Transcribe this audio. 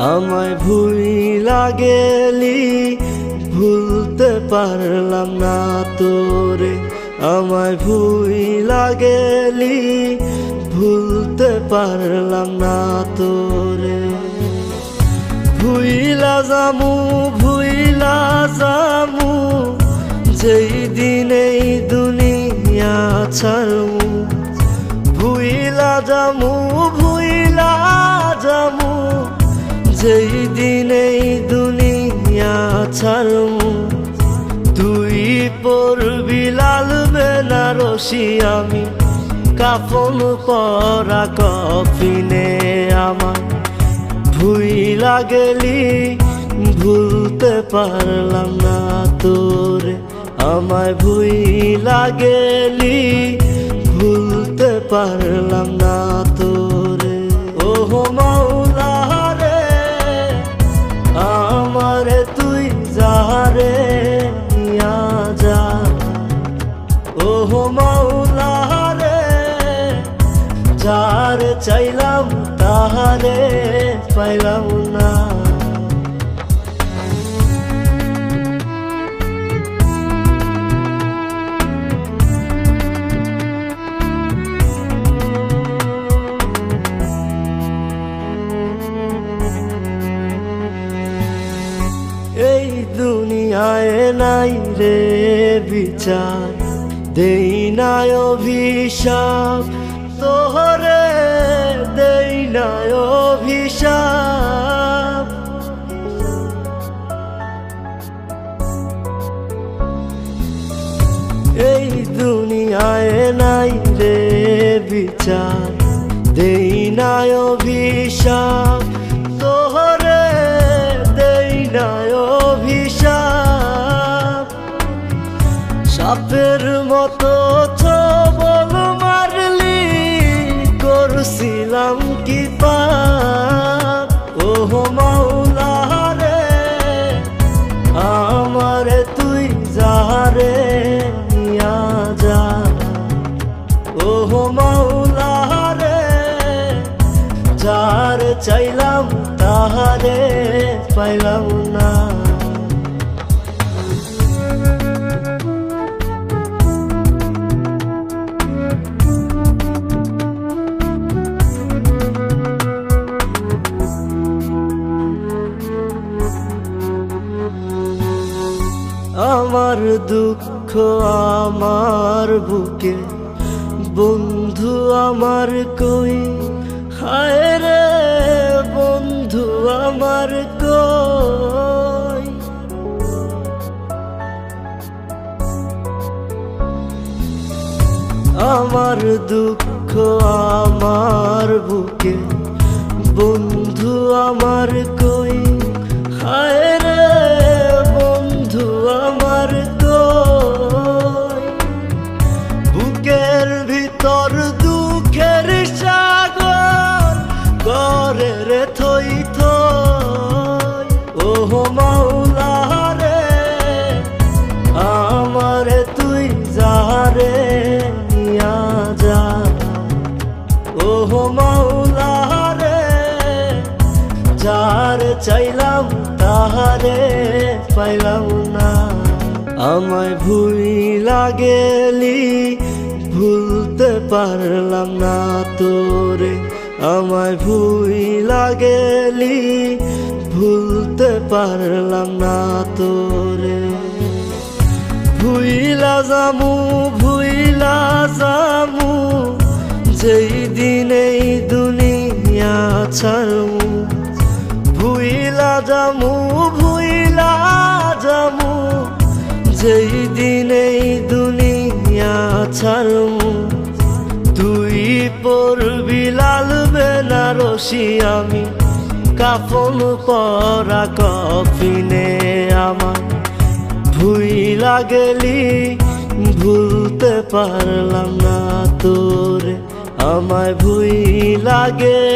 আমায় ভুইলা গেলি ভুলতে পারলাম না তোরে। আমায় ভুইলা গেলি ভুলতে পারলাম না তোরে। ভুইলা যামু যেই দিন এই দুনিয়া ছাড়মু। ভুইলা যামু যেই দিন এই দুনিয়া ছাড়মু। তুই পড়বি লাল বেনারসি, আমি কাফন পরা কফিনে। আমার ভুইলা গেলি ভুলতে পারলাম না তোরে। আমায় ভুইলা গেলি ভুলতে পারলাম না তোরে। ওহো মাওলা রে, আমারে তুই যারে নিয়া যা। ওহো মাওলা রে, যারে চাইলাম তাহারে পাইলাম না। এই দুনিয়ায় নাই রে বিচার, দেই নাই অভিশাপ তোহরে, দেই নাই অভিশাপ। এই দুনিয়ায় নাই রে বিচার, দেই নাই অভিশাপ তোহরে, দেই নাই অভিশাপ। সাপের মতো ছবল মারলি, করছিলাম কি পাপ। ওহো মাওলা রে, আমারে তুই যারে নিয়া যা। ওহো মাওলা রে, যারে চাইলাম তাহারে পাইলাম না। আমার দুঃখ আমার বুকে, বন্ধু আমার কই। হায় রে বন্ধু আমার কই। আমার দুঃখ আমার বুকে, বন্ধু আমার কই। হায় রে বন্ধু আমার কই। বুকের ভিতর দুঃখের সাগর করে রে থই থই। ওহো মাওলা রে, আমারে তুই যারে নিয়া যা। ওহো মাওলা রে, যারে চাইলাম তাহারে পাইলাম না। আমায় ভুইলা গেলি ভুলতে পারলাম না তোরে। আমায় ভুইলা গেলি ভুলতে পারলাম না তোরে। ভুইলা যামু যেই দিন এই দুনিয়া ছাড়মু। ভুইলা যামু যেই দিন এই দুনিয়া ছাড়মু। তুই পড়বি লাল বেনারসি, আমি কাফন পরা কফিনে। আমার ভুইলা গেলি ভুলতে পারলাম না তোরে। আমায় ভুইলা গেলি